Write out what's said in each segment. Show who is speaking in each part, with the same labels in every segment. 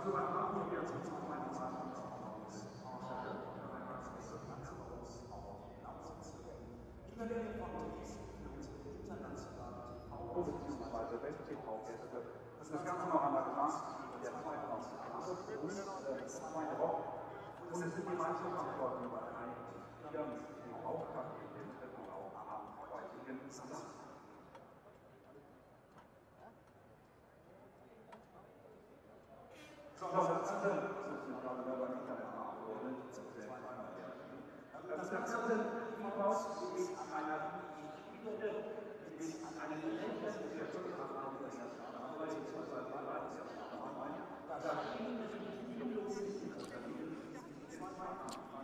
Speaker 1: Das Ganze noch einmal gemacht, der zweite Woche. Und es sind die manchen Antworten dabei, die auch den dritten auch am heutigen Samstag. So, das Ganze,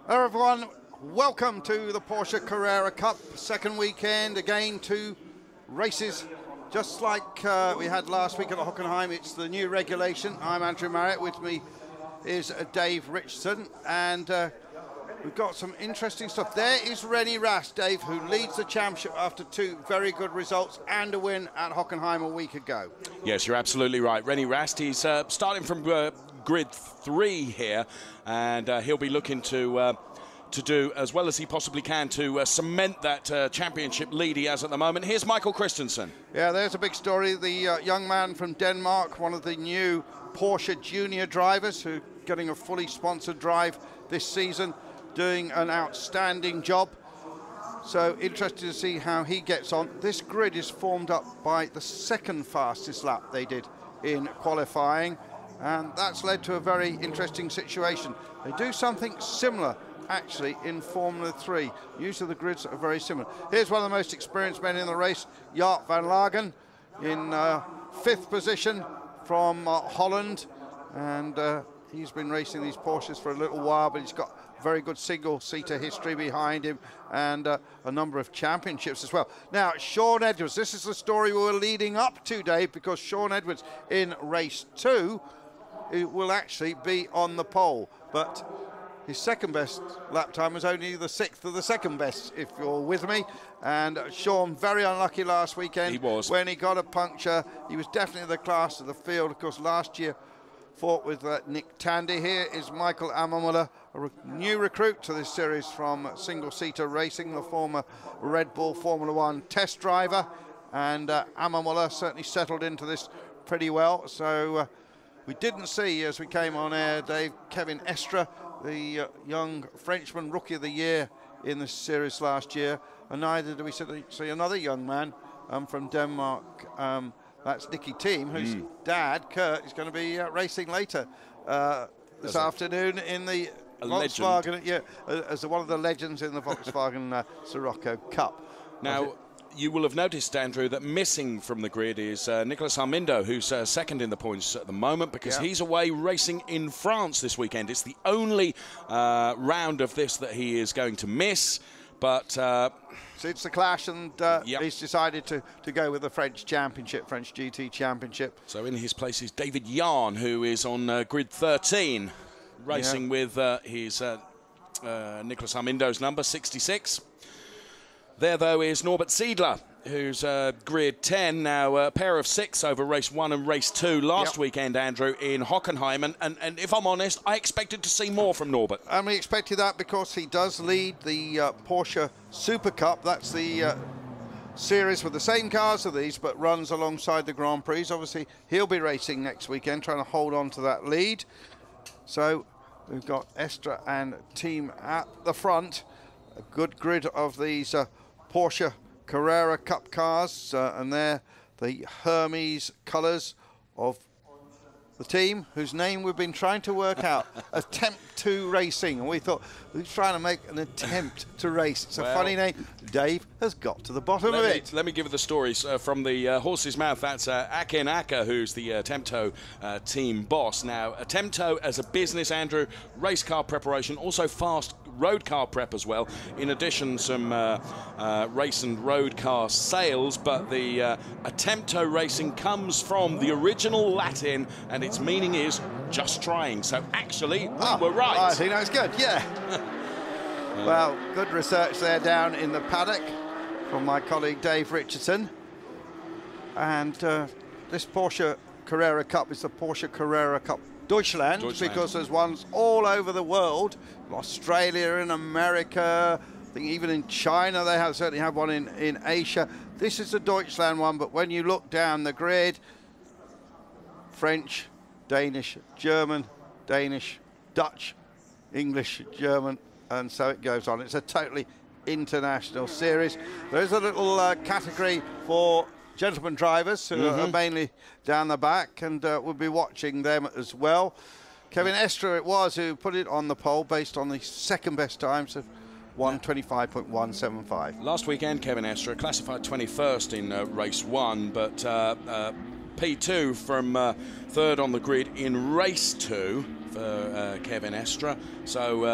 Speaker 2: Hello everyone, welcome to the Porsche Carrera Cup, second weekend, again 2 races just like we had last week at Hockenheim. It's the new regulation. I'm Andrew Marriott, with me is Dave Richardson, and we've got some interesting stuff. There is Rennie Rast, Dave, who leads the championship after 2 very good results and a win at Hockenheim a week ago.
Speaker 3: Yes, you're absolutely right. Rennie Rast, he's starting from grid 3 here, and he'll be looking to do as well as he possibly can to cement that championship lead he has at the moment. Here's Michael Christensen.
Speaker 2: Yeah, there's a big story. The young man from Denmark, one of the new Porsche junior drivers, who getting a fully sponsored drive this season, doing an outstanding job. So interested to see how he gets on. This grid is formed up by the second fastest lap they did in qualifying, and that's led to a very interesting situation. They do something similar actually in Formula 3. Usually the grids are very similar. Here's one of the most experienced men in the race, Jaap van Lagen, in 5th position from Holland, and he's been racing these Porsches for a little while, but he's got very good single-seater history behind him, and a number of championships as well. Now, Shaun Edwards, this is the story we were leading up to, Dave, because Shaun Edwards in race 2 will actually be on the pole, but his second best lap time was only the 6th of the second best, if you're with me. And Shaun, very unlucky last weekend.
Speaker 3: He was.
Speaker 2: When he got a puncture. He was definitely the class of the field. Of course, last year fought with Nick Tandy. Here is Michael Ammermuller, a new recruit to this series from single-seater racing, the former Red Bull Formula 1 test driver. And Ammermuller certainly settled into this pretty well. So we didn't see, as we came on air, Dave, Kevin Estre, the young Frenchman Rookie of the Year in this series last year, and neither do we see another young man from Denmark. That's Nicki Thiim, whose dad, Kurt, is going to be racing later this afternoon in the Volkswagen, as one of the legends in the Volkswagen Sirocco Cup.
Speaker 3: Now, you will have noticed, Andrew, that missing from the grid is Nicolas Armindo, who's second in the points at the moment, because he's away racing in France this weekend. It's the only round of this that he is going to miss, but so
Speaker 2: it's the clash, and he's decided to go with the French Championship, French GT Championship.
Speaker 3: So in his place is David Yarn, who is on grid 13, racing with his Nicolas Armindo's number, 66. There, though, is Norbert Siedler, who's grid 10, now a pair of 6 over race 1 and race 2 last weekend, Andrew, in Hockenheim. And if I'm honest, I expected to see more from Norbert.
Speaker 2: And we expected that because he does lead the Porsche Super Cup. That's the series with the same cars as these, but runs alongside the Grand Prix. Obviously, he'll be racing next weekend, trying to hold on to that lead. So we've got Estre and Thiim at the front. A good grid of these Porsche Carrera Cup cars, and they're the Hermes colours of the team, whose name we've been trying to work out, Attempto Racing, and we thought we were trying to make an attempt to race. It's a funny name. Dave has got to the bottom of it.
Speaker 3: Let me give you the stories from the horse's mouth. That's Akin Acker, who's the Attempto team boss. Now, Attempto as a business, Andrew, race car preparation, also fast road car prep as well, in addition some race and road car sales, but the Attempto Racing comes from the original Latin, and its meaning is just trying. So actually, we were right.
Speaker 2: I think that's good, yeah. Well, good research there down in the paddock from my colleague Dave Richardson. And this Porsche Carrera Cup is the Porsche Carrera Cup Deutschland, because there's ones all over the world, Australia and America, I think even in China they certainly have one in Asia. This is the Deutschland one, but when you look down the grid, French, Danish, German, Danish, Dutch, English, German, and so it goes on. It's a totally international series. There's a little category for gentlemen drivers who are mainly down the back, and we'll be watching them as well. Kevin Estre it was who put it on the pole based on the second best times of 1:25.175.
Speaker 3: Last weekend, Kevin Estre classified 21st in race 1, but P2 from third on the grid in race 2 for Kevin Estre. So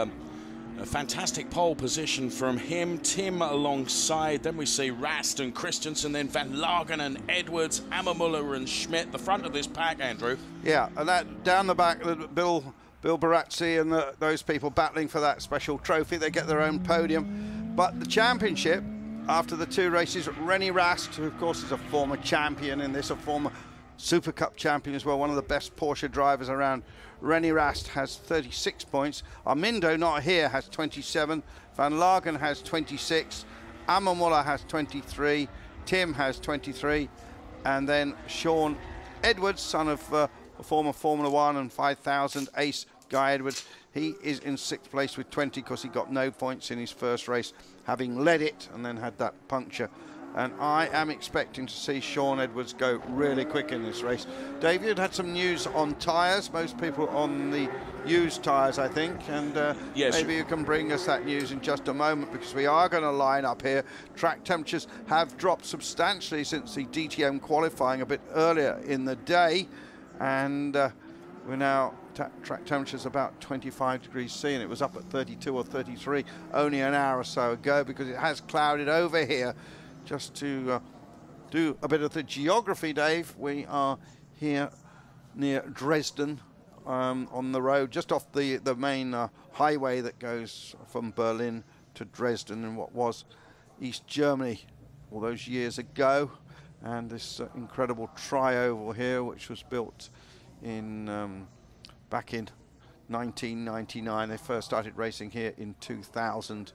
Speaker 3: a fantastic pole position from him. Thiim alongside. Then we see Rast and Christensen, then Van Lagen and Edwards, Ammermuller and Schmidt, the front of this pack, Andrew.
Speaker 2: Yeah, and that down the back, Bill Barazzi and those people battling for that special trophy. They get their own podium. But the championship, after the 2 races, Rennie Rast, who of course is a former champion in this, a former Super Cup champion as well, one of the best Porsche drivers around. Rennie Rast has 36 points. Armindo, not here, has 27. Van Lagen has 26. Ammermuller has 23. Thiim has 23. And then Sean Edwards, son of a former Formula 1 and 5,000 ace Guy Edwards, he is in 6th place with 20 because he got no points in his first race, having led it and then had that puncture. And I am expecting to see Sean Edwards go really quick in this race. Dave, you'd had some news on tyres, most people on the used tyres, I think, and
Speaker 3: yes,
Speaker 2: maybe you can bring us that news in just a moment, because we are going to line up here. Track temperatures have dropped substantially since the DTM qualifying a bit earlier in the day, and we're now track temperatures about 25 degrees C, and it was up at 32 or 33 only an hour or so ago, because it has clouded over here. Just to do a bit of the geography, Dave, we are here near Dresden on the road, just off the main highway that goes from Berlin to Dresden in what was East Germany all those years ago. And this incredible tri-oval here, which was built in back in 1999. They first started racing here in 2000.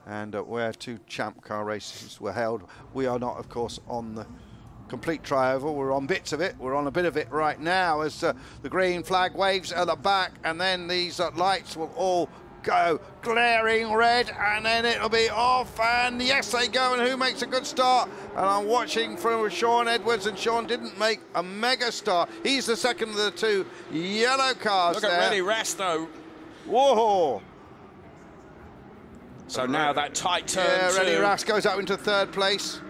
Speaker 2: And where 2 champ car races were held. We are not, of course, on the complete tri-oval. We're on bits of it. We're on a bit of it right now as the green flag waves at the back, and then these lights will all go glaring red, and then it'll be off, and yes, they go, and who makes a good start? And I'm watching from Sean Edwards, and Sean didn't make a mega start. He's the second of the 2 yellow cars.
Speaker 3: Look at Rennie Rast, though.
Speaker 2: Whoa!
Speaker 3: So now that tight turn.
Speaker 2: Yeah, Rennie Rast goes up into 3rd place.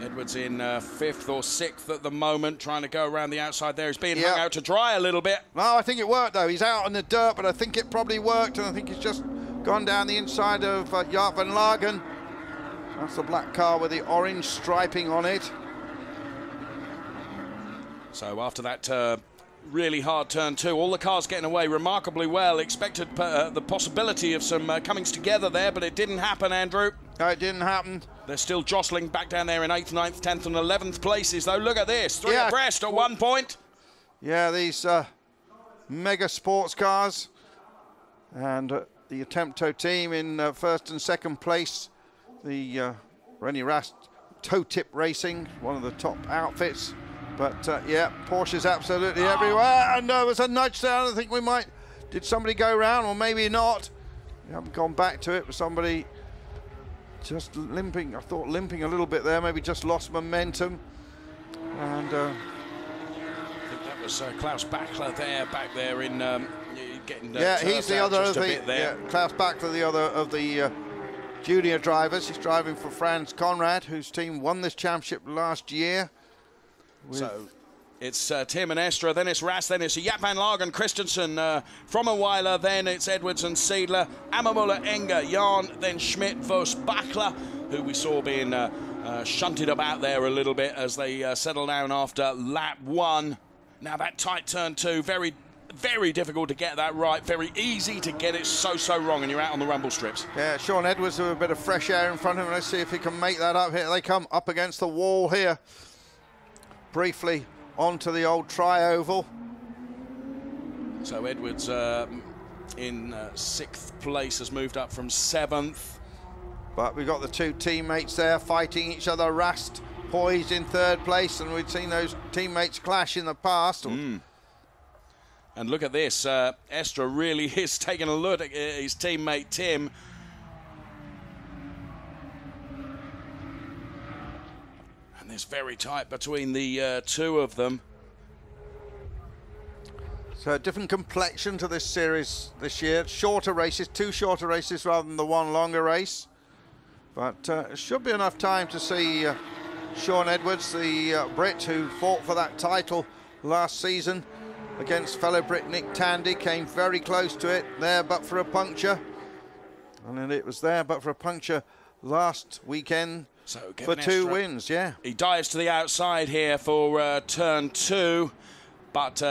Speaker 3: Edwards in 5th or 6th at the moment, trying to go around the outside there. He's being hung out to dry a little bit.
Speaker 2: No, I think it worked, though. He's out in the dirt, but I think it probably worked, and I think he's just gone down the inside of Jaap van Lagen. That's the black car with the orange striping on it.
Speaker 3: So after that really hard turn 2, all the cars getting away remarkably well. Expected the possibility of some comings together there, but it didn't happen, Andrew.
Speaker 2: No, it didn't happen.
Speaker 3: They're still jostling back down there in 8th, 9th, 10th and 11th places, though. Look at this, 3 abreast at one point. Yeah,
Speaker 2: these mega sports cars. And the Attempto team in 1st and 2nd place. The Rennie Rast Toe Tip Racing, one of the top outfits. But, yeah, Porsche's absolutely everywhere. And there was a nudge down. I think we might... Did somebody go round, or maybe not? We haven't gone back to it, but somebody just limping. I thought limping a little bit there, maybe just lost momentum. And... I
Speaker 3: think that was Klaus Bachler there, back there in... getting
Speaker 2: yeah, he's the other of the... Yeah, Klaus Bachler, the other of the junior drivers. He's driving for Franz Conrad, whose team won this championship last year.
Speaker 3: So it's Thiim and Estre, then it's Rast, then it's Jaap van Lagen, Christensen, Frommerweiler, then it's Edwards and Seidler, Ammermuller, Enger, Jan, then Schmidt, Vos, Bachler, who we saw being shunted about there a little bit as they settle down after lap 1. Now that tight turn 2, very, very difficult to get that right, very easy to get it so wrong, and you're out on the rumble strips.
Speaker 2: Yeah, Sean Edwards with a bit of fresh air in front of him. Let's see if he can make that up here. They come up against the wall here. Briefly onto the old tri-oval.
Speaker 3: So Edwards in 6th place has moved up from 7th.
Speaker 2: But we've got the two teammates there fighting each other. Rast poised in 3rd place, and we've seen those teammates clash in the past.
Speaker 3: And look at this, Estra really is taking a look at his teammate Thiim. And it's very tight between the two of them.
Speaker 2: So a different complexion to this series this year. Shorter races, 2 shorter races rather than the 1 longer race. But it should be enough time to see Shaun Edwards, the Brit who fought for that title last season against fellow Brit Nick Tandy, came very close to it there but for a puncture. And then it was there but for a puncture last weekend for 2 wins, yeah.
Speaker 3: He dives to the outside here for turn 2, but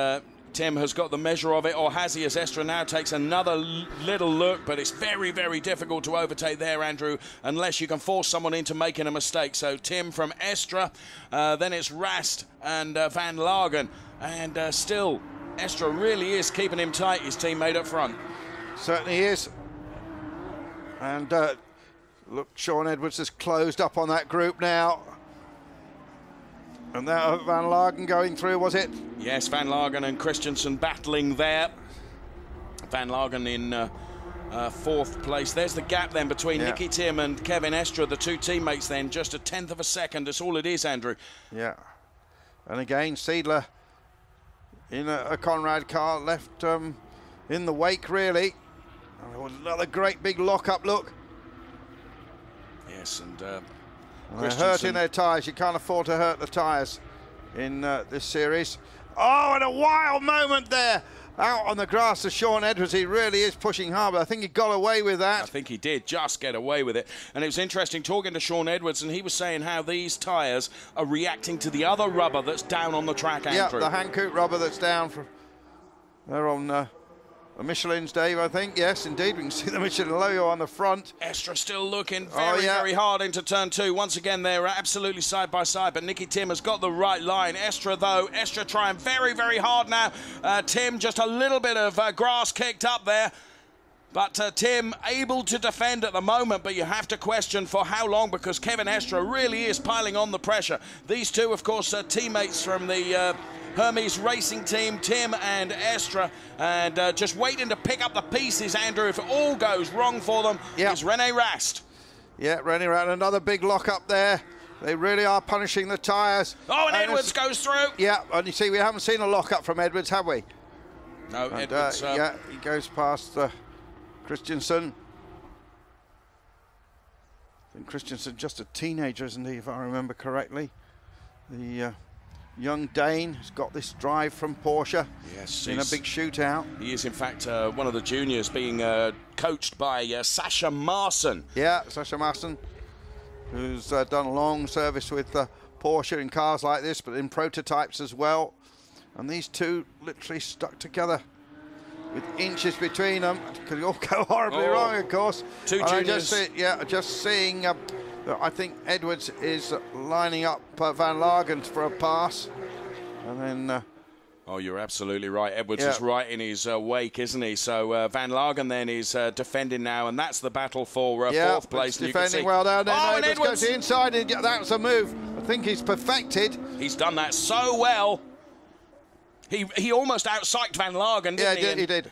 Speaker 3: Thiim has got the measure of it, or has he, as Estra now takes another little look, but it's very, very difficult to overtake there, Andrew, unless you can force someone into making a mistake. So Thiim from Estra, then it's Rast and Van Lagen, and still Estra really is keeping him tight, his teammate up front.
Speaker 2: Certainly is. And look, Shaun Edwards has closed up on that group now. And that Van Lagen going through, was it?
Speaker 3: Yes, Van Lagen and Christensen battling there. Van Lagen in 4th place. There's the gap then between Nicki Thiim and Kevin Estra, the 2 teammates then, just a 1/10 of a second. That's all it is, Andrew.
Speaker 2: Yeah. And again, Seidler in a Conrad car left in the wake, really. Another great big lock-up look.
Speaker 3: Yes, and
Speaker 2: they're hurting their tyres. You can't afford to hurt the tyres in this series. Oh, and a wild moment there out on the grass of Shaun Edwards. He really is pushing hard, but I think he got away with that.
Speaker 3: I think he did just get away with it. And it was interesting talking to Shaun Edwards, and he was saying how these tyres are reacting to the other rubber that's down on the track, Andrew.
Speaker 2: Yeah, the Hankook rubber that's down. They're on Michelin's, Dave, I think. Yes, indeed. We can see the Michelin logo on the front.
Speaker 3: Estra still looking very hard into turn 2. Once again, they're absolutely side by side, but Nicki Thiim has got the right line. Estra, though, Estra trying very, very hard now. Thiim just a little bit of grass kicked up there. But Thiim able to defend at the moment, but you have to question for how long, because Kevin Estra really is piling on the pressure. These two, of course, are teammates from the Hermes Racing team, Thiim and Estra, and just waiting to pick up the pieces, Andrew, if it all goes wrong for them, is René Rast.
Speaker 2: Yeah, René Rast, another big lock up there. They really are punishing the tyres.
Speaker 3: Oh, and Edwards goes through.
Speaker 2: Yeah, and you see, we haven't seen a lock up from Edwards, have we?
Speaker 3: No, and, Edwards.
Speaker 2: Yeah, he goes past Christensen. I think Christensen just a teenager, isn't he, if I remember correctly? The young Dane has got this drive from Porsche in a big shootout.
Speaker 3: He is, in fact, one of the juniors being coached by Sascha Marson.
Speaker 2: Yeah, Sascha Marson, who's done a long service with Porsche in cars like this, but in prototypes as well. And these two literally stuck together with inches between them. Could all go horribly wrong, of course.
Speaker 3: Two juniors.
Speaker 2: Just seeing I think Edwards is lining up Van Lagen for a pass. And then...
Speaker 3: oh, you're absolutely right. Edwards is right in his wake, isn't he? So Van Lagen then is defending now, and that's the battle for 4th place.
Speaker 2: Defending well down there. Oh, and Edwards goes inside, and that's a move. I think he's perfected.
Speaker 3: He's done that so well. He almost outpsyched Van Lagen, didn't he?
Speaker 2: Yeah, he did.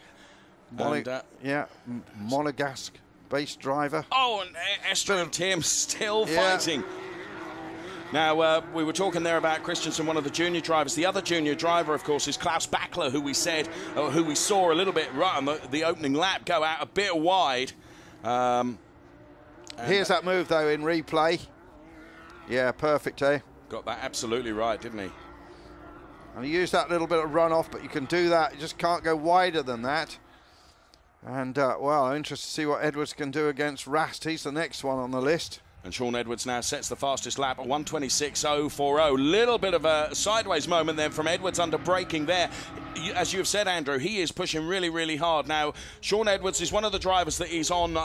Speaker 2: Monegasque base driver.
Speaker 3: Oh, and Estra and Thiim still fighting. Now, we were talking there about Christensen, one of the junior drivers. The other junior driver, of course, is Klaus Bachler, who we saw a little bit right on the opening lap go out a bit wide.
Speaker 2: Here's that move, though, in replay. Yeah, perfect, eh?
Speaker 3: Got that absolutely right, didn't he?
Speaker 2: And he used that little bit of runoff, but you can do that. You just can't go wider than that. And, well, I'm interested to see what Edwards can do against Rast. He's the next one on the list.
Speaker 3: And Shaun Edwards now sets the fastest lap at 1:26.040. Little bit of a sideways moment then from Edwards under braking there. as you've said, Andrew, he is pushing really, really hard. Now, Sean Edwards is one of the drivers that is on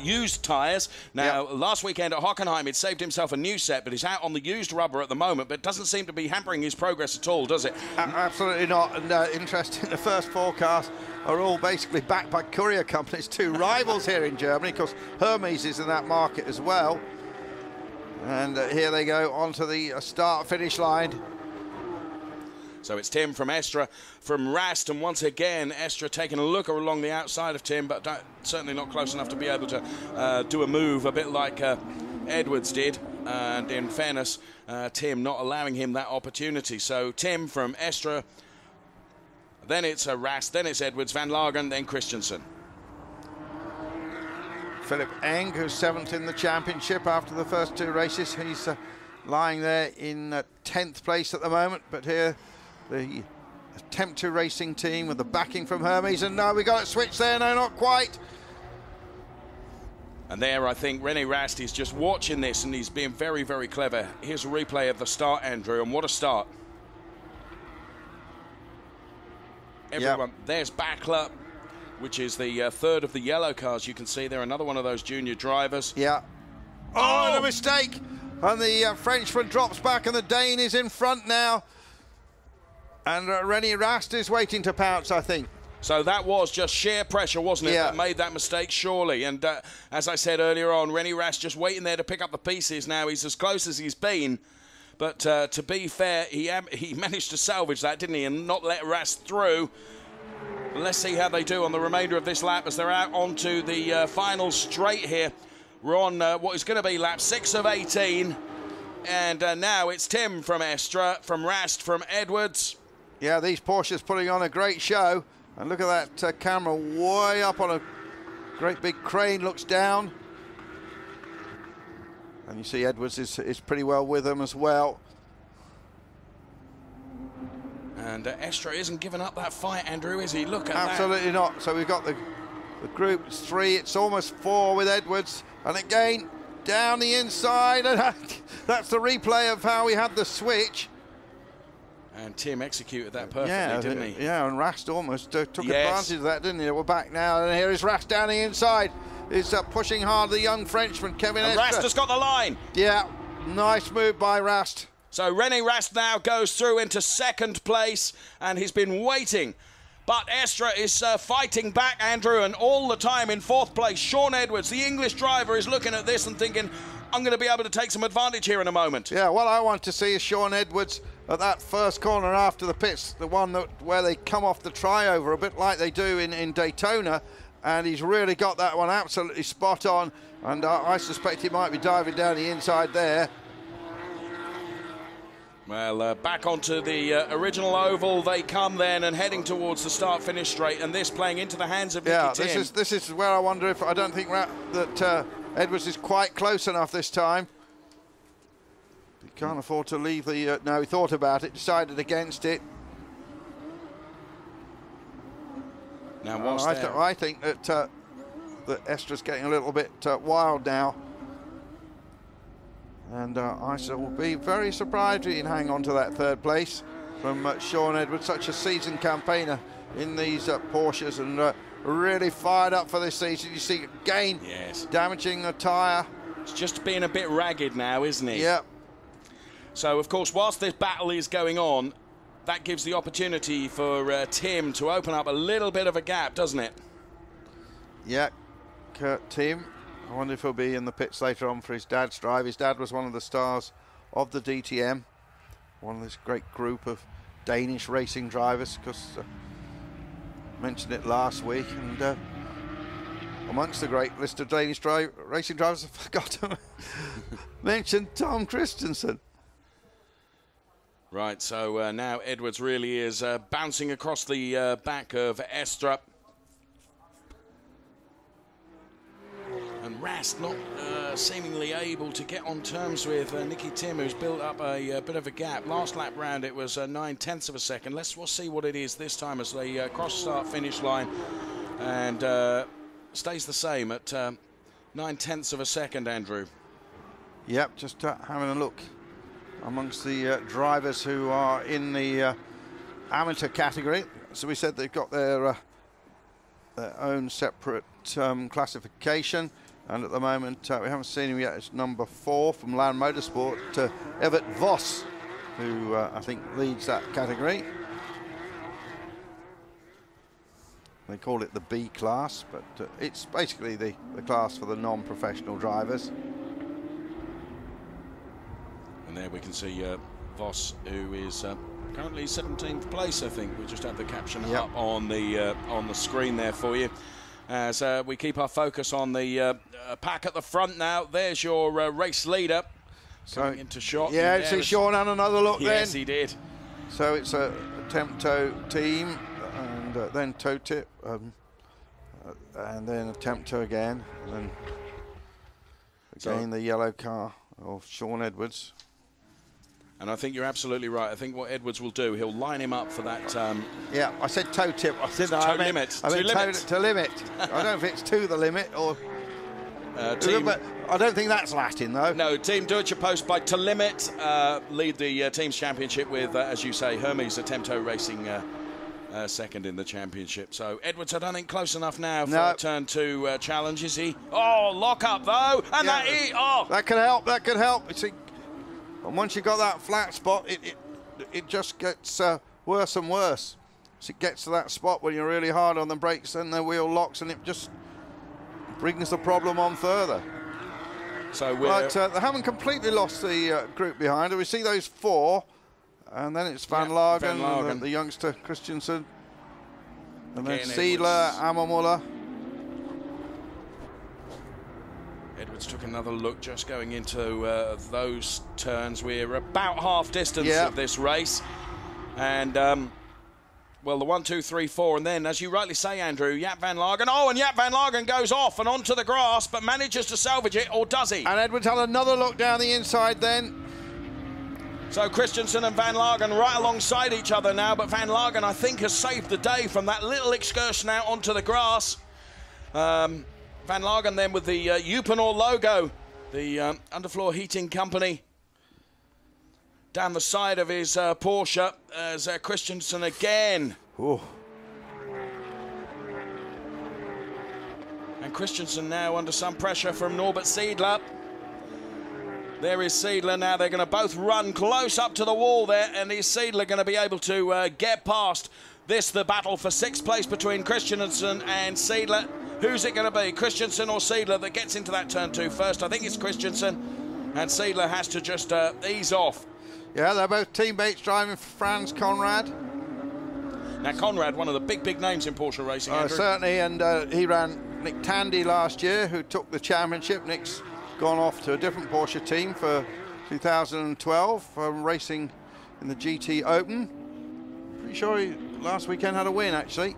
Speaker 3: used tyres. Now, last weekend at Hockenheim, it saved himself a new set, but he's out on the used rubber at the moment, but it doesn't seem to be hampering his progress at all, does it?
Speaker 2: Absolutely not. And interesting, the first forecast are all basically backed by courier companies, two rivals here in Germany, because Hermes is in that market as well. And here they go onto the start-finish line.
Speaker 3: So it's Thiim from Estra, from Rast, and once again, Estra taking a look along the outside of Thiim, but certainly not close enough to be able to do a move, a bit like Edwards did. And in fairness, Thiim not allowing him that opportunity. So Thiim from Estra, then it's Rast, then it's Edwards, Van Lagen, then Christensen.
Speaker 2: Philip Eng, who's 7th in the championship after the first two races. He's lying there in 10th place at the moment, but here the Attempto Racing team with the backing from Hermes, and no, we got it switched there, no, not quite.
Speaker 3: And there, I think René Rast is just watching this, and he's being very, very clever. Here's a replay of the start, Andrew, and what a start. Everyone, there's Backler, which is the third of the yellow cars. You can see there, another one of those junior drivers.
Speaker 2: Yeah. Oh, the mistake! And the Frenchman drops back, and the Dane is in front now. And René Rast is waiting to pounce, I think.
Speaker 3: So that was just sheer pressure, wasn't it, that made that mistake, surely. And as I said earlier on, René Rast just waiting there to pick up the pieces. Now he's as close as he's been. But to be fair, he managed to salvage that, didn't he, and not let Rast through. Let's see how they do on the remainder of this lap as they're out onto the final straight here. We're on what is going to be lap 6 of 18. And now it's Thiim from Estra, from Rast, from Edwards.
Speaker 2: Yeah, these Porsches putting on a great show. And look at that camera way up on a great big crane, looks down. And you see Edwards is pretty well with them as well.
Speaker 3: And Estra isn't giving up that fight, Andrew, is he? Look at that.
Speaker 2: Absolutely not. So we've got the group 3. It's almost 4 with Edwards. And again, down the inside. And that's the replay of how we had the switch.
Speaker 3: And Thiim executed that perfectly, didn't he?
Speaker 2: Yeah, and Rast almost took advantage of that, didn't he? We're back now, and here is Rast down the inside. He's pushing hard, the young Frenchman, Kevin Estra.
Speaker 3: Rast has got the line.
Speaker 2: Yeah, nice move by Rast.
Speaker 3: So René Rast now goes through into 2nd place, and he's been waiting. But Estra is fighting back, Andrew, and all the time in 4th place. Sean Edwards, the English driver, is looking at this and thinking, I'm going to be able to take some advantage here in a moment.
Speaker 2: Yeah, what I want to see is Sean Edwards at that first corner after the pits, the one where they come off the tri-over, a bit like they do in Daytona, and he's really got that one absolutely spot on, and I suspect he might be diving down the inside there.
Speaker 3: Well, back onto the original oval they come then, and heading towards the start-finish straight, and this playing into the hands of Nicki Thiim.
Speaker 2: This is where I wonder if, I don't think that Edwards is quite close enough this time. He can't afford to leave the... no, he thought about it, decided against it.
Speaker 3: Now,
Speaker 2: I think that Estra's getting a little bit wild now. And I will be very surprised he can hang on to that 3rd place from Sean Edwards, such a seasoned campaigner in these Porsches, and really fired up for this season. You see again, damaging the tyre.
Speaker 3: It's just being a bit ragged now, isn't he?
Speaker 2: Yeah.
Speaker 3: So, of course, whilst this battle is going on, that gives the opportunity for Thiim to open up a little bit of a gap, doesn't it?
Speaker 2: Yeah, Thiim. I wonder if he'll be in the pits later on for his dad's drive. His dad was one of the stars of the DTM, one of this great group of Danish racing drivers, because I mentioned it last week, and amongst the great list of Danish racing drivers, I forgot to mention Tom Christensen.
Speaker 3: Right, so now Edwards really is bouncing across the back of Estra. And Rast not seemingly able to get on terms with Nicki Thiim, who's built up a bit of a gap. Last lap round it was 9/10 of a second. We'll see what it is this time as they cross start finish line, and stays the same at 9/10 of a second, Andrew.
Speaker 2: Yep, just having a look amongst the drivers who are in the amateur category. So we said they've got their own separate classification, and at the moment we haven't seen him yet. It's number 4 from Land Motorsport, Evert Vos, who I think leads that category. They call it the B class, but it's basically the class for the non-professional drivers.
Speaker 3: And there we can see Vos, who is currently 17th place, I think. We just have the caption up on the screen there for you. As we keep our focus on the pack at the front now. There's your race leader coming into shot.
Speaker 2: Yeah, see Sean had another look then.
Speaker 3: Yes, he did.
Speaker 2: So it's a Attempto team, and then toe tip, and then Attempto again, and then again the yellow car of Sean Edwards.
Speaker 3: And I think you're absolutely right. I think what Edwards will do, he'll line him up for that.
Speaker 2: Yeah, I said toe tip. I said
Speaker 3: toe limit.
Speaker 2: I meant to limit. I don't know if it's to the limit or. But I don't think that's Latin though.
Speaker 3: No, Team Deutsche Post by to limit lead the team's championship with, as you say, Hermes Attempto Racing second in the championship. So Edwards, I don't think close enough now for a turn 2 challenge, is he? Oh, lock up though, and
Speaker 2: that could help. That could help. You see, and once you've got that flat spot, it just gets worse and worse. So it gets to that spot when you're really hard on the brakes and the wheel locks, and it just brings the problem on further.
Speaker 3: So
Speaker 2: they haven't completely lost the group behind it. We see those 4, and then it's Van Lagen, the youngster Christensen, and then Seidler, Ammermuller.
Speaker 3: Edwards took another look just going into those turns. We're about half distance of this race. And, well, the 1, 2, 3, 4. And then, as you rightly say, Andrew, Jaap van Lagen. Oh, and Jaap van Lagen goes off and onto the grass, but manages to salvage it, or does he?
Speaker 2: And Edwards had another look down the inside then.
Speaker 3: So Christensen and Van Lagen right alongside each other now, but Van Lagen, I think, has saved the day from that little excursion out onto the grass. Van Lagen then with the Uponor logo, the underfloor heating company, down the side of his Porsche, as Christensen again.
Speaker 2: Ooh.
Speaker 3: And Christensen now under some pressure from Norbert Seidler. There is Seidler now. They're going to both run close up to the wall there, and is Seidler going to be able to get past this, the battle for 6th place between Christensen and Seidler. Who's it going to be, Christensen or Seidler, that gets into that turn 2 first? I think it's Christensen, and Seidler has to just ease off.
Speaker 2: Yeah, they're both teammates driving for Franz Conrad.
Speaker 3: Now, Conrad, one of the big names in Porsche racing, Andrew.
Speaker 2: Certainly, and he ran Nick Tandy last year, who took the championship. Nick's gone off to a different Porsche team for 2012, racing in the GT Open. Pretty sure he last weekend had a win, actually.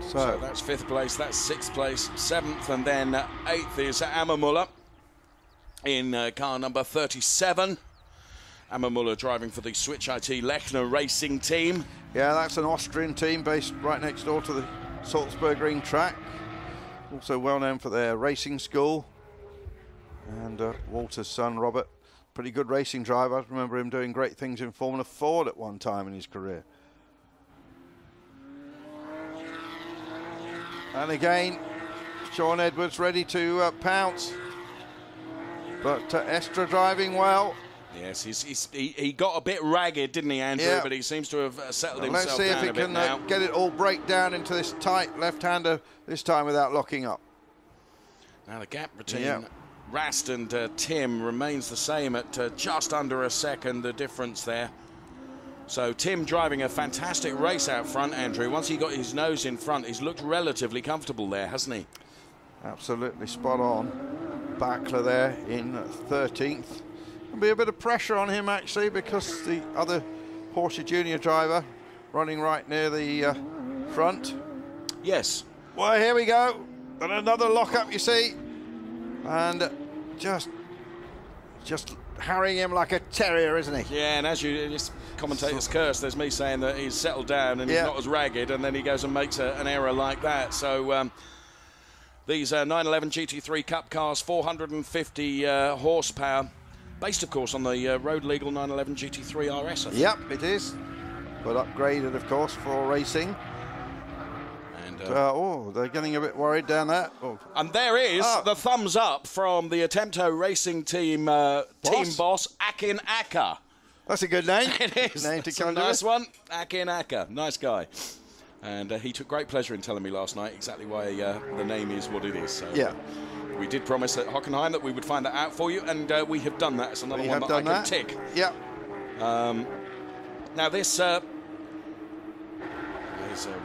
Speaker 3: So that's 5th place, that's 6th place, 7th, and then 8th is Ammermuller in car number 37. Ammermuller driving for the Switch IT Lechner racing team.
Speaker 2: Yeah, that's an Austrian team based right next door to the Salzburg track. Also well known for their racing school. And Walter's son, Robert, pretty good racing driver. I remember him doing great things in Formula Ford at one time in his career. And again, Sean Edwards ready to pounce. But Estra driving well.
Speaker 3: Yes, he got a bit ragged, didn't he, Andrew? Yeah. But he seems to have settled himself down a bit now. Let's see if he can
Speaker 2: get it all break down into this tight left-hander this time without locking up.
Speaker 3: Now the gap between Rast and Thiim remains the same at just under a second, the difference there. So Thiim driving a fantastic race out front, Andrew. Once he got his nose in front, he's looked relatively comfortable there, hasn't he?
Speaker 2: Absolutely spot on. Backler there in 13th. There'll be a bit of pressure on him, actually, because the other Porsche Junior driver running right near the front.
Speaker 3: Yes.
Speaker 2: Well, here we go. And another lock-up, you see. And just harrying him like a terrier, isn't he?
Speaker 3: Yeah, and as you just commentator's curse, there's me saying that he's settled down and he's not as ragged, and then he goes and makes an error like that. So these 911 GT3 Cup cars, 450 horsepower, based, of course, on the road legal 911 GT3 RS. I think.
Speaker 2: Yep, it is. But upgraded, of course, for racing.
Speaker 3: And
Speaker 2: oh, they're getting a bit worried down there. Oh.
Speaker 3: And there is the thumbs up from the Attempto Racing team team boss, Akin Aka.
Speaker 2: That's a good name.
Speaker 3: It is.
Speaker 2: Name to
Speaker 3: That's a nice one. Akin Aka. Nice guy. And he took great pleasure in telling me last night exactly why the name is what it is. So
Speaker 2: yeah.
Speaker 3: We did promise at Hockenheim that we would find that out for you, and we have done that. It's another one that I can tick.
Speaker 2: Yeah.
Speaker 3: Now this is a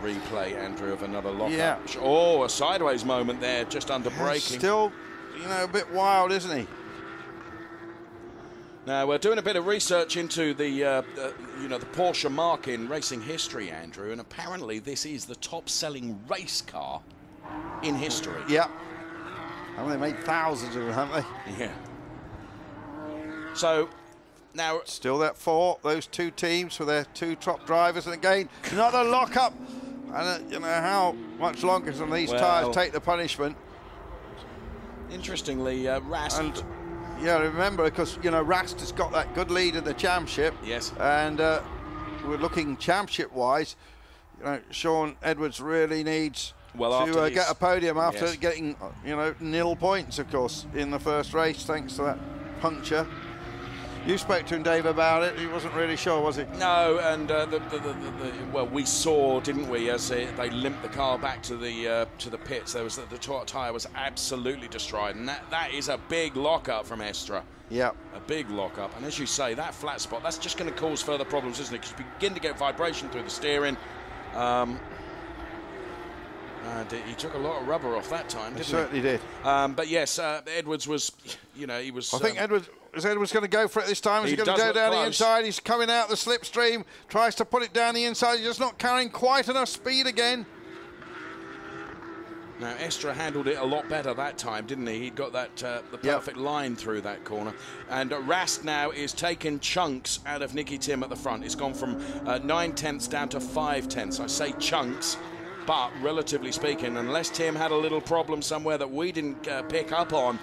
Speaker 3: replay, Andrew, of another lockup.
Speaker 2: Yeah.
Speaker 3: Oh, a sideways moment there, just under braking.
Speaker 2: Still, you know, a bit wild, isn't he?
Speaker 3: Now we're doing a bit of research into the, you know, the Porsche marque in racing history, Andrew, and apparently this is the top-selling race car in history.
Speaker 2: Yeah. And they made thousands of them, haven't they?
Speaker 3: Yeah. So now
Speaker 2: still that those two teams with their two top drivers, and again another lockup. And you know, how much longer can these tyres take the punishment?
Speaker 3: Interestingly, Rast.
Speaker 2: And yeah, remember, because you know Rast has got that good lead in the championship.
Speaker 3: Yes.
Speaker 2: And we're looking championship-wise. You know, Sean Edwards really needs to get a podium after getting, you know, 0 points, of course, in the first race, thanks to that puncture. You spoke to him, Dave, about it. He wasn't really sure, was he?
Speaker 3: No, and well, we saw, didn't we, as they limped the car back to the pits. There was the tyre was absolutely destroyed, and that is a big lockup from Estra.
Speaker 2: Yeah,
Speaker 3: a big lockup. And as you say, that flat spot, that's just going to cause further problems, isn't it? Because you begin to get vibration through the steering. He took a lot of rubber off that time, didn't he?
Speaker 2: Certainly did.
Speaker 3: But yes, Edwards was, you know, he was...
Speaker 2: I think Edwards going to go for it this time. Is he going to go down the inside? He's coming out the slipstream, tries to put it down the inside. He's just not carrying quite enough speed again.
Speaker 3: Now, Estra handled it a lot better that time, didn't he? He'd got that the perfect line through that corner. And Rast now is taking chunks out of Nicki Thiim at the front. It's gone from 9/10 down to 5/10. I say chunks, but relatively speaking, unless Thiim had a little problem somewhere that we didn't pick up on,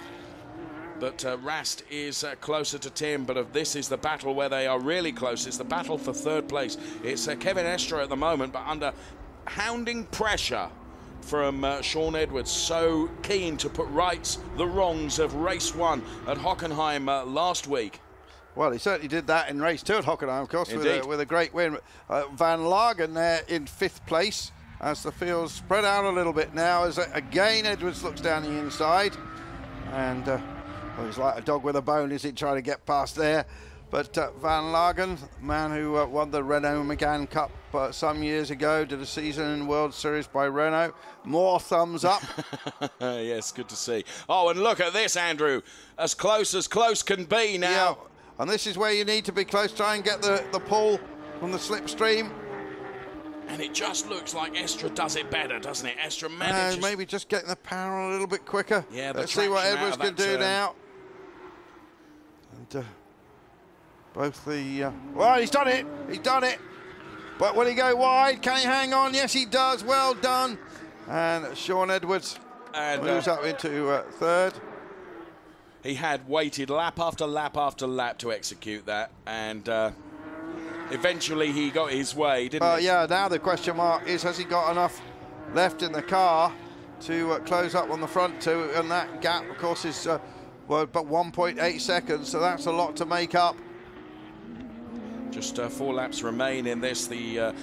Speaker 3: but Rast is closer to Thiim. But this is the battle where they are really close. It's the battle for third place. It's Kevin Estra at the moment, but under hounding pressure from Sean Edwards, so keen to put right the wrongs of race 1 at Hockenheim last week.
Speaker 2: Well, he certainly did that in race 2 at Hockenheim, of course, with a great win. Van Lagen there in 5th place as the field spread out a little bit now, as again Edwards looks down the inside, and well, he's like a dog with a bone, is he, trying to get past there. But Van Lagen, man who won the Renault Megane Cup some years ago, did a season in World Series by Renault. More thumbs up.
Speaker 3: Yes, good to see. Oh, and look at this, Andrew. As close can be now.
Speaker 2: Yeah, and this is where you need to be close. Try and get the pull from the slipstream.
Speaker 3: And it just looks like Estra does it better, doesn't it? Estra manages...
Speaker 2: maybe just getting the power on a little bit quicker.
Speaker 3: Yeah,
Speaker 2: let's see what Edwards can do now. And... both the... well, he's done it. He's done it. But will he go wide? Can he hang on? Yes, he does. Well done. And Sean Edwards moves up into third.
Speaker 3: He had waited lap after lap after lap to execute that. And eventually he got his way, didn't he?
Speaker 2: Yeah, now the question mark is, has he got enough left in the car to close up on the front two? And that gap, of course, is well, but 1.8 seconds. So that's a lot to make up.
Speaker 3: Just 4 laps remain in this, the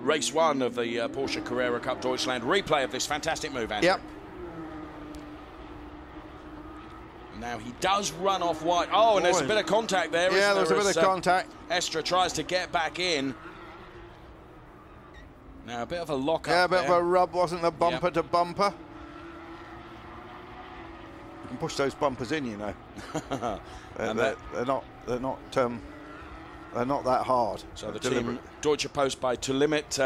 Speaker 3: race 1 of the Porsche Carrera Cup Deutschland. Replay of this fantastic move, Andrew.
Speaker 2: Yep.
Speaker 3: Now he does run off wide. Oh, and there's a bit of contact there.
Speaker 2: Yeah, there's a bit of contact.
Speaker 3: Estra tries to get back in. Now a bit of a lock-up.
Speaker 2: Yeah, a bit of a rub, wasn't the bumper to bumper. You can push those bumpers in, you know. They're not that hard.
Speaker 3: So the team, Deutsche Post by To Limit,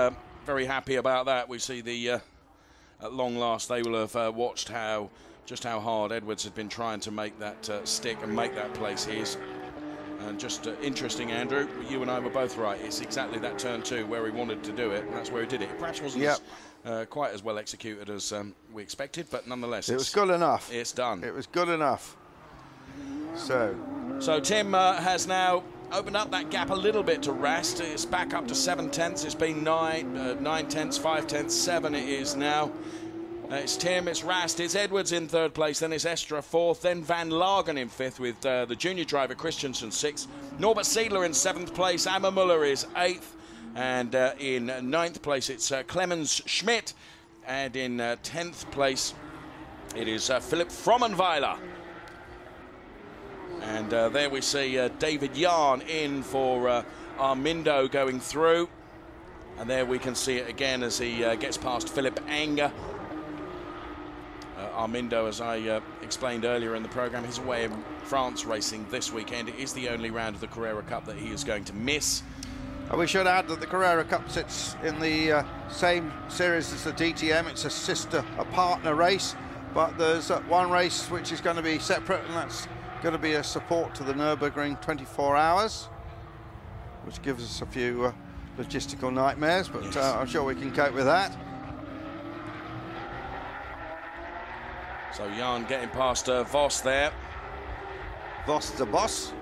Speaker 3: very happy about that. We see the, at long last, they will have watched just how hard Edwards had been trying to make that stick and make that place his. And just interesting, Andrew, you and I were both right. It's exactly that turn 2 where he wanted to do it, and that's where he did it. It perhaps wasn't quite as well executed as we expected, but nonetheless.
Speaker 2: It was good enough.
Speaker 3: It's done.
Speaker 2: It was good enough. So,
Speaker 3: So Thiim has now opened up that gap a little bit to Rast. It's back up to 7 tenths. It's been 9 tenths, 5 tenths, 7 it is now. It's Thiim, it's Rast, it's Edwards in 3rd place, then it's Estra 4th, then Van Lagen in 5th with the junior driver Christensen 6th. Norbert Seidler in 7th place, Amma Muller is 8th, and in 9th place it's Clemens Schmidt, and in 10th place it is Philipp Frommenweiler. And there we see David Jahn in for Armindo going through, and there we can see it again as he gets past Philipp Enger. Armindo, as I explained earlier in the programme, he's away in France racing this weekend. It is the only round of the Carrera Cup that he is going to miss.
Speaker 2: And we should add that the Carrera Cup sits in the same series as the DTM. It's a partner race, but there's one race which is going to be separate, and that's going to be a support to the Nürburgring 24 hours, which gives us a few logistical nightmares, but yes. I'm sure we can cope with that.
Speaker 3: So Jan getting past Vos there.
Speaker 2: Vos the boss.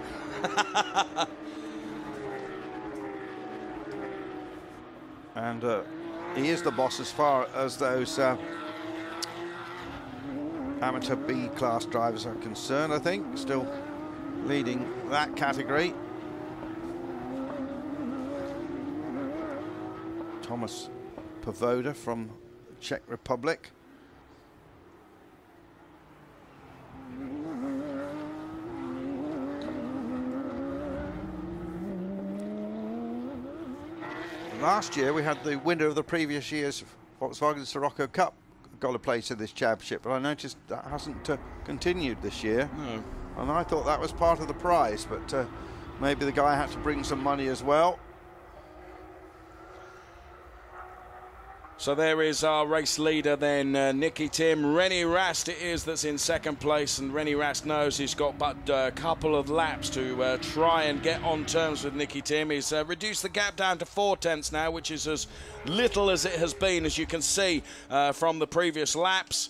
Speaker 2: And he is the boss as far as those amateur B-class drivers are concerned, I think. Still leading that category. Thomas Pavoda from the Czech Republic. Last year we had the winner of the previous year's Volkswagen Sirocco Cup got a place in this championship, but I noticed that hasn't continued this year.
Speaker 3: No.
Speaker 2: And I thought that was part of the prize, but maybe the guy had to bring some money as well.
Speaker 3: So there is our race leader then, Nicki Thiim. Rennie Rast it is that's in 2nd place, and Rennie Rast knows he's got but a couple of laps to try and get on terms with Nicki Thiim. He's reduced the gap down to 4 tenths now, which is as little as it has been, as you can see from the previous laps.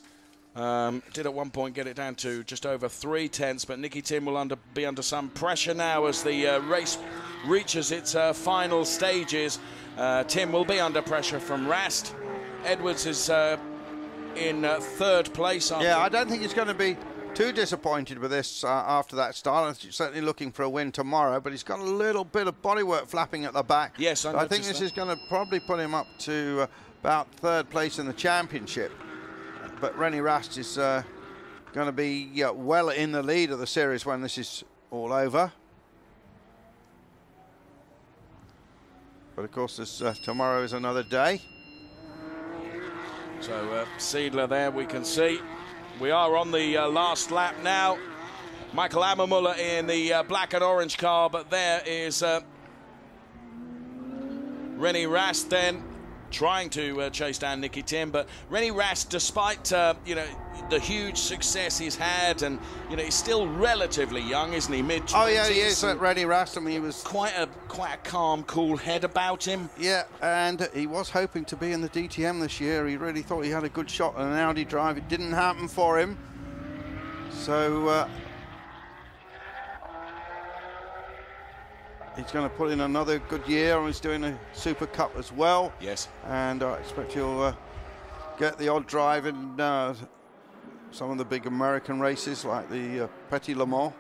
Speaker 3: Did at one point get it down to just over 3 tenths, but Nicki Thiim will be under some pressure now as the race reaches its final stages. Thiim will be under pressure from Rast. Edwards is in 3rd place.
Speaker 2: Yeah, I don't think he's going to be too disappointed with this after that start. He's certainly looking for a win tomorrow, but he's got a little bit of bodywork flapping at the back.
Speaker 3: Yes,
Speaker 2: I think this is going to probably put him up to about 3rd place in the championship. But Rennie Rast is going to be well in the lead of the series when this is all over. But of course, tomorrow is another day.
Speaker 3: So Seidler there, we can see. We are on the last lap now. Michael Ammermuller in the black and orange car, but there is Rennie Rast then trying to chase down Nicki Thiim, but Rennie Rast, despite you know, the huge success he's had, and you know, he's still relatively young, isn't he? Mid-20s.
Speaker 2: Oh yeah, he is. Rennie Rast. I mean, he was
Speaker 3: quite a calm, cool head about him.
Speaker 2: Yeah, and he was hoping to be in the DTM this year. He really thought he had a good shot at an Audi drive. It didn't happen for him. So he's going to put in another good year. He's doing a Super Cup as well.
Speaker 3: Yes.
Speaker 2: And I expect he'll get the odd drive in some of the big American races like the Petit Le Mans.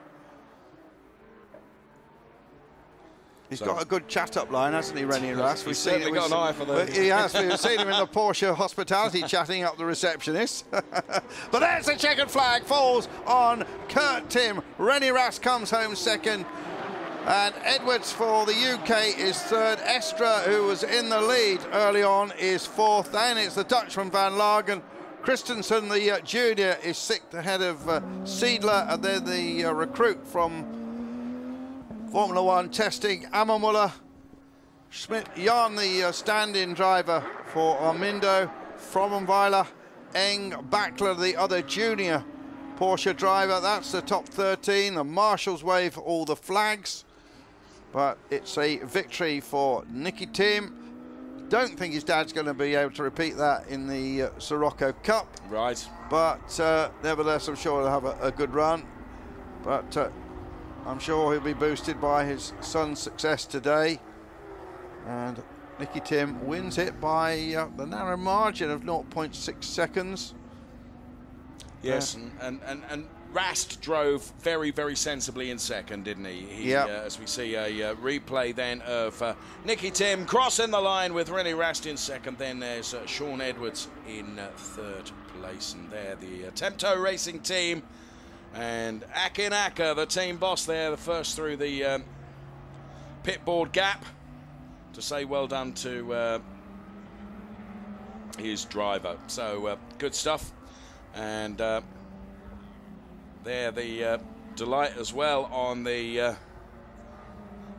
Speaker 2: He's got a good chat-up line, hasn't he, Rennie Rast?
Speaker 3: He's certainly got an eye for the...
Speaker 2: He has. We've seen him in the Porsche hospitality chatting up the receptionist. But there's the checkered flag, falls on Kurt Thiim. Rennie Rast comes home 2nd. And Edwards for the UK is 3rd. Estra, who was in the lead early on, is 4th. Then it's the Dutchman Van Lagen. Christensen, the junior, is 6th ahead of Seidler, and then the recruit from Formula One testing, Ammermuller. Schmidt, Jan, the stand-in driver for Armindo. Frommenweiler, Eng, Backler, the other junior Porsche driver. That's the top 13. The marshals wave all the flags. But it's a victory for Nicki Thiim. Don't think his dad's going to be able to repeat that in the Sirocco Cup.
Speaker 3: Right.
Speaker 2: But nevertheless, I'm sure he'll have a good run. But I'm sure he'll be boosted by his son's success today. And Nicki Thiim wins it by the narrow margin of 0.6 seconds.
Speaker 3: Yes, and Rast drove very, very sensibly in second, didn't he? As we see a replay then of Nicki Thiim crossing the line with Rennie Rast in second. Then there's Sean Edwards in third place. And there the Attempto Racing team. And Akin Aka, the team boss there, the first through the pit board gap, to say well done to his driver. So good stuff. And there the delight as well on the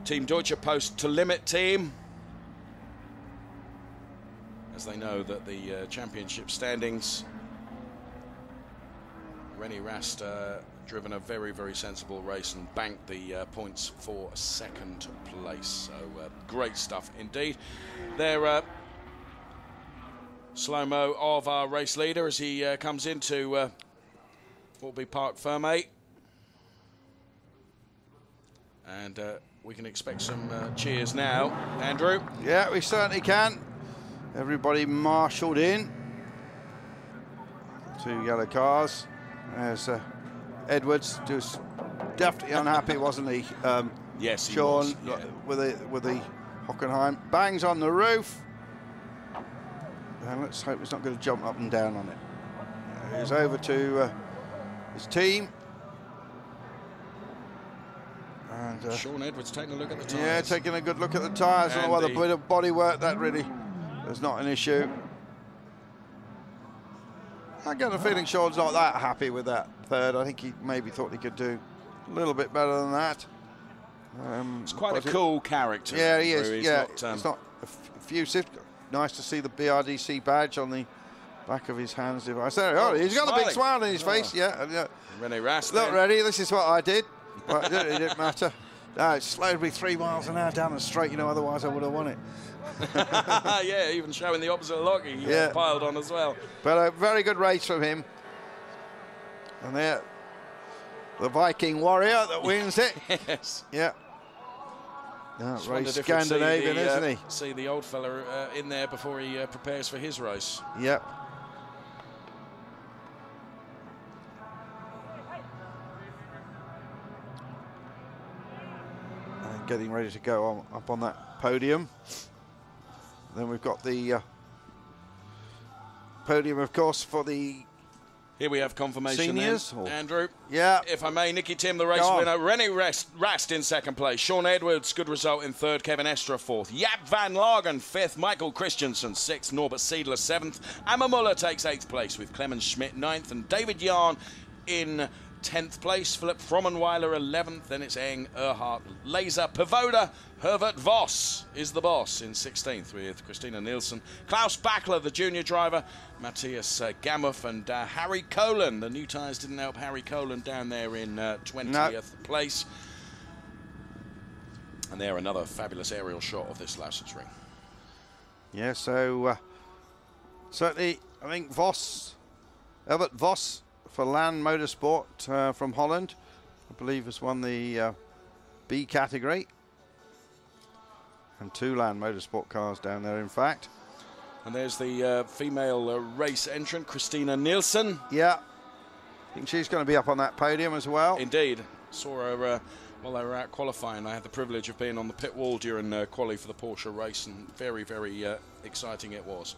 Speaker 3: Team Deutsche Post to Limit team, as they know that the championship standings, Rennie Rast driven a very, very sensible race and banked the points for second place. So great stuff indeed. There slow-mo of our race leader as he comes into Warby Park Fermate. And we can expect some cheers now. Andrew?
Speaker 2: Yeah, we certainly can. Everybody marshalled in. 2 yellow cars. There's Edwards, just definitely unhappy, wasn't he?
Speaker 3: Yes, he
Speaker 2: Sean
Speaker 3: was, yeah.
Speaker 2: with the Hockenheim. Bangs on the roof. And let's hope he's not going to jump up and down on it. He's over to his team. And
Speaker 3: Sean Edwards taking a look at the tyres.
Speaker 2: Yeah, taking a good look at the tyres. I don't know whether bit of body work that really is not an issue. I get the feeling Sean's not that happy with that third. I think he maybe thought he could do a little bit better than that.
Speaker 3: It's quite a cool character.
Speaker 2: Yeah, he is.
Speaker 3: He's
Speaker 2: yeah,
Speaker 3: not,
Speaker 2: it's not effusive. Nice to see the BRDC badge on the back of his hands. Oh, he's got a big smile on his face. Yeah.
Speaker 3: Rennie Rast.
Speaker 2: Look, ready. This is what I did. Well, it didn't matter. No, it slowed me 3 miles an hour down the straight. You know, otherwise I would have won it.
Speaker 3: Yeah, even showing the opposite log, he piled on as well.
Speaker 2: But a very good race from him. And there, the Viking warrior that wins it.
Speaker 3: Yes.
Speaker 2: Yeah. Race Scandinavian, isn't he?
Speaker 3: See the old fella in there before he prepares for his race.
Speaker 2: Yep. And getting ready to go up on that podium. Then we've got the podium, of course, for the
Speaker 3: Here we have confirmation
Speaker 2: seniors.
Speaker 3: Then, Andrew.
Speaker 2: Yeah.
Speaker 3: If I may, Nicki Thiim, the race winner. Rennie Rast in second place. Sean Edwards, good result in third. Kevin Estra fourth. Jaap van Lagen fifth. Michael Christensen sixth. Norbert Seidler seventh. Amma Muller takes 8th place with Clemens Schmidt ninth. And David Yarn in 10th place. Philip Frommenweiler 11th. Then it's Eng, Earhart, Laser, Pavoda. Herbert Voss is the boss in 16th with Christina Nielsen. Klaus Backler, the junior driver. Matthias Gamuff and Harry Colan. The new tyres didn't help Harry Colan down there in 20th place. And there, another fabulous aerial shot of this Lausitzring.
Speaker 2: Yeah, so certainly, I think Herbert Voss for Land Motorsport from Holland, I believe has won the B category. And 2 Land Motorsport cars down there, in fact.
Speaker 3: And there's the female race entrant, Christina Nielsen.
Speaker 2: Yeah, I think she's going to be up on that podium as well.
Speaker 3: Indeed. Saw her while they were out qualifying. I had the privilege of being on the pit wall during quali for the Porsche race, and very, very exciting it was.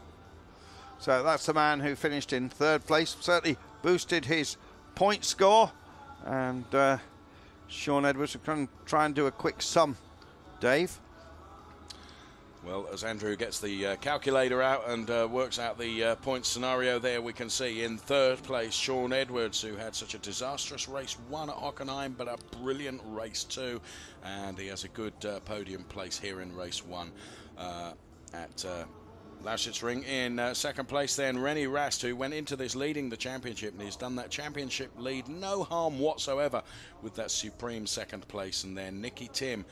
Speaker 2: So that's the man who finished in 3rd place. Certainly boosted his point score. And Sean Edwards will try and do a quick sum, Dave.
Speaker 3: Well, as Andrew gets the calculator out and works out the point scenario there, we can see in 3rd place Sean Edwards, who had such a disastrous race 1 at Hockenheim, but a brilliant race 2. And he has a good podium place here in race 1 at Lausitzring. In 2nd place then Rennie Rast, who went into this leading the championship, and he's done that championship lead no harm whatsoever with that supreme 2nd place. And then Nicki Thiim,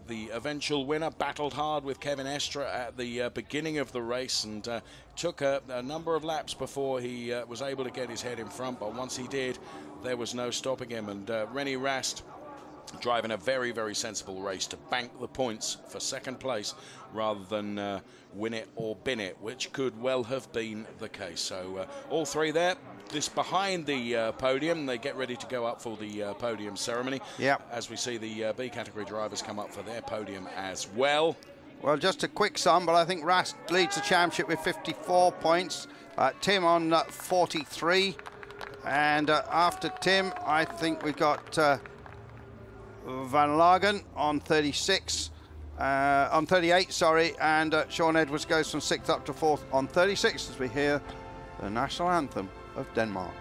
Speaker 3: the eventual winner, battled hard with Kevin Estra at the beginning of the race, and took a number of laps before he was able to get his head in front, but once he did, there was no stopping him. And Rennie Rast driving a very, very sensible race to bank the points for second place rather than win it or bin it, which could well have been the case. So all three there, this behind the podium, they get ready to go up for the podium ceremony.
Speaker 2: Yeah.
Speaker 3: As we see the B category drivers come up for their podium as well.
Speaker 2: Well, just a quick sum, but I think Rast leads the championship with 54 points. Tim on 43. And after Tim, I think we've got Van Lagen on 36. On 38, sorry. And Sean Edwards goes from 6th up to 4th on 36 as we hear the national anthem of Denmark.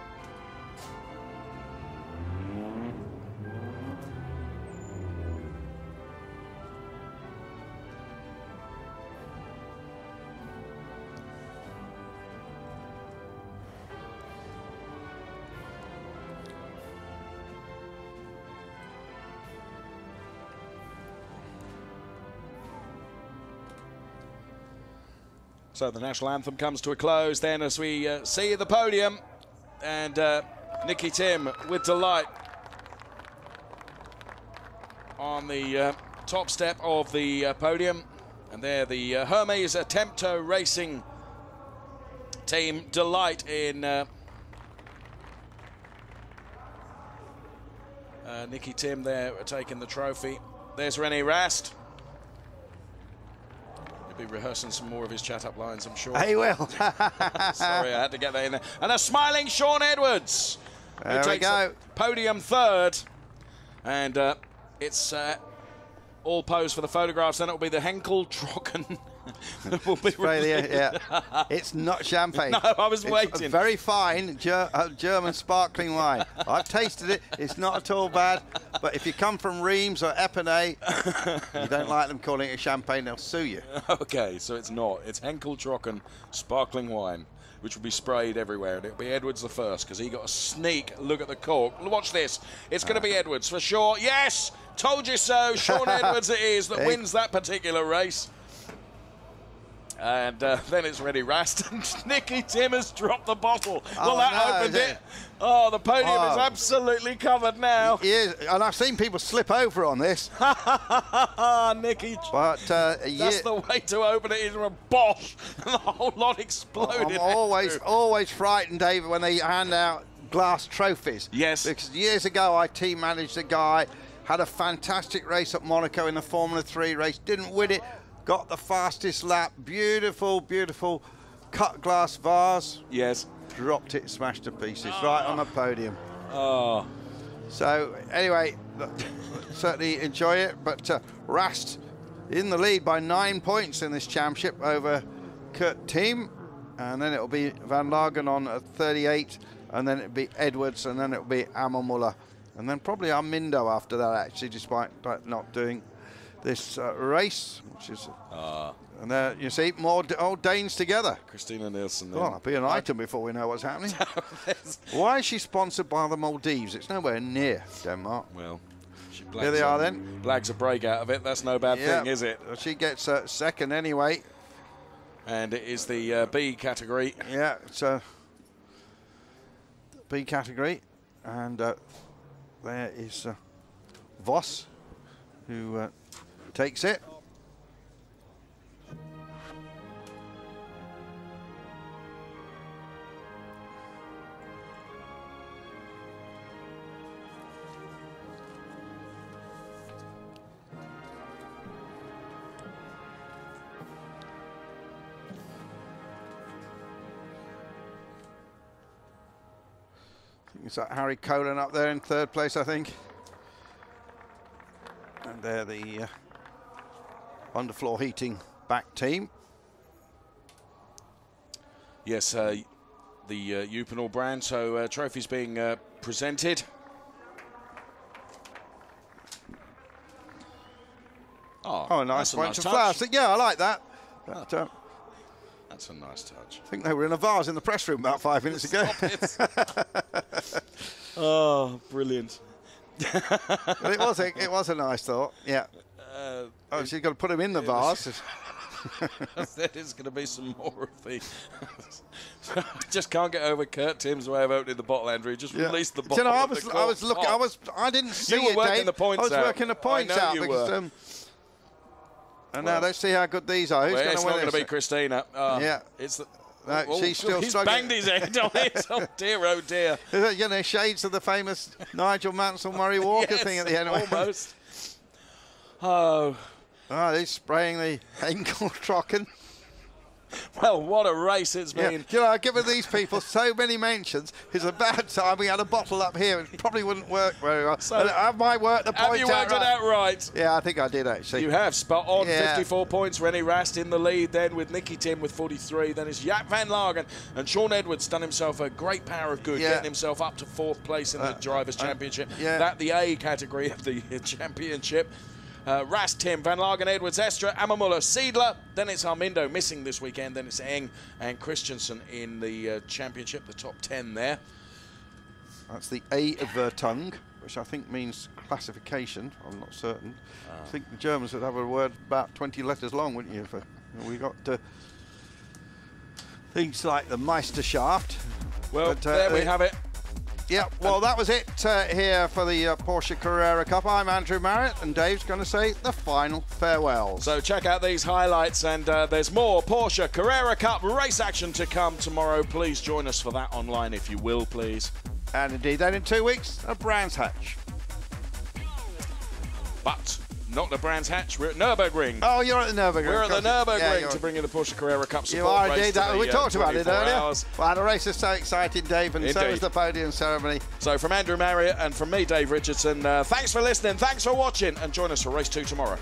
Speaker 3: So the national anthem comes to a close then as we see the podium, and Nicki Thiim with delight on the top step of the podium. And there the Hermes Attempto Racing team delight in Nicki Thiim there taking the trophy. There's René Rast. Be rehearsing some more of his chat-up lines, I'm sure.
Speaker 2: He will.
Speaker 3: Sorry, I had to get that in there. And a smiling Sean Edwards,
Speaker 2: there
Speaker 3: who takes
Speaker 2: the
Speaker 3: podium third. And it's all posed for the photographs. Then it will be the Henkel Trocken.
Speaker 2: Yeah. It's not champagne.
Speaker 3: No, I was waiting.
Speaker 2: A very fine German sparkling wine. I've tasted it. It's not at all bad. But if you come from Reims or Epinay, you don't like them calling it champagne, they'll sue you.
Speaker 3: Okay, so it's not. It's Henkel Trocken sparkling wine, which will be sprayed everywhere. And it'll be Edwards the first, because he got a sneak look at the cork. Watch this. It's going to be Edwards for sure. Yes! Told you so. Sean Edwards it is that wins that particular race. And then it's René Rast, and Nicki Thiim has dropped the bottle. Well, that opened it. Oh, the podium is absolutely covered now.
Speaker 2: He is, and I've seen people slip over on this.
Speaker 3: Nicki.
Speaker 2: But
Speaker 3: that's the way to open it, is a bosh, and the whole lot exploded.
Speaker 2: I'm always frightened, David, when they hand out glass trophies.
Speaker 3: Yes.
Speaker 2: Because years ago, I team managed a guy, had a fantastic race at Monaco in the Formula 3 race, didn't win it. Got the fastest lap, beautiful, beautiful cut glass vase.
Speaker 3: Yes.
Speaker 2: Dropped it, smashed to pieces, right on the podium.
Speaker 3: Oh.
Speaker 2: So, anyway, certainly enjoy it. But Rast in the lead by 9 points in this championship over Kurt Thiim. And then it'll be Van Lagen on 38. And then it'll be Edwards. And then it'll be Ammermuller. And then probably Armindo after that, actually, despite not doing this race, which is and there you see more old Danes together.
Speaker 3: Christina Nielsen.
Speaker 2: Well, that'll be an item before we know what's happening. Why is she sponsored by the Maldives? It's nowhere near Denmark.
Speaker 3: Well,
Speaker 2: here they are then.
Speaker 3: Blags a break out of it. That's no bad thing, is it?
Speaker 2: She gets second anyway.
Speaker 3: And it is the B category.
Speaker 2: Yeah, it's a B category, and there is Voss, who takes it. Is that Harry Colan up there in third place, I think? And they're the underfloor heating back team.
Speaker 3: Yes, the Uponor brand. So trophies being presented.
Speaker 2: Oh, nice point
Speaker 3: nice
Speaker 2: of flowers. Yeah, I like that. But,
Speaker 3: that's a nice touch.
Speaker 2: I think they were in a vase in the press room about 5 minutes ago.
Speaker 3: Oh, brilliant.
Speaker 2: But it was a nice thought, yeah. She's got to put them in the vase.
Speaker 3: There is going to be some more of the... I just can't get over Kurt Timm's way of opening the bottle, Andrew. Just release the bottle.
Speaker 2: You know, I was looking. I didn't see
Speaker 3: you were
Speaker 2: it,
Speaker 3: working
Speaker 2: Dave.
Speaker 3: the points out.
Speaker 2: I was working the points out
Speaker 3: you
Speaker 2: because.
Speaker 3: were.
Speaker 2: And now let's see how good these are. Who's going to win?
Speaker 3: It's not going to be
Speaker 2: this?
Speaker 3: Christina.
Speaker 2: Yeah.
Speaker 3: It's the...
Speaker 2: she's still
Speaker 3: he's
Speaker 2: struggling.
Speaker 3: banged his head on it. Oh dear, oh dear.
Speaker 2: You know, shades of the famous Nigel Mansell-Murray Walker
Speaker 3: Yes,
Speaker 2: thing at the end.
Speaker 3: Almost. Oh.
Speaker 2: Oh, he's spraying the ankle trocken.
Speaker 3: Well, what a race it's been.
Speaker 2: You know, I've given these people so many mentions. It's a bad time we had a bottle up here. It probably wouldn't work very well.
Speaker 3: So,
Speaker 2: have I worked the point
Speaker 3: have you worked it out right?
Speaker 2: Yeah, I think I did, actually.
Speaker 3: You have. Spot on.
Speaker 2: Yeah.
Speaker 3: 54 points. Rennie Rast in the lead then with Nicki Thiim with 43. Then it's Jaap van Lagen. And Sean Edwards done himself a great power of good, getting himself up to 4th place in the Drivers' Championship. That the A category of the championship. Rast, Thiim, Van Lagen, Edwards, Estra, Amamuller, Seidler. Then it's Armindo missing this weekend. Then it's Eng and Christensen in the championship, the top 10 there.
Speaker 2: That's the A of Vertung, which I think means classification. I'm not certain. I think the Germans would have a word about 20 letters long, wouldn't you? We got things like the Meisterschaft.
Speaker 3: Well, there we have it.
Speaker 2: Yeah, well, that was it here for the Porsche Carrera Cup. I'm Andrew Marriott, and Dave's going to say the final farewells.
Speaker 3: So check out these highlights, and there's more Porsche Carrera Cup race action to come tomorrow. Please join us for that online, if you will, please.
Speaker 2: And indeed, then in 2 weeks, a Brands Hatch.
Speaker 3: But not the Brands Hatch, we're at Nürburgring.
Speaker 2: Oh, you're at the Nürburgring.
Speaker 3: We're at the Nürburgring to bring you the Porsche Carrera Cup support
Speaker 2: you are
Speaker 3: race.
Speaker 2: Indeed. We talked about it earlier.
Speaker 3: Hours.
Speaker 2: Well, the race is so exciting, Dave, and so is the podium ceremony.
Speaker 3: So from Andrew Marriott and from me, Dave Richardson, thanks for listening, thanks for watching, and join us for race 2 tomorrow.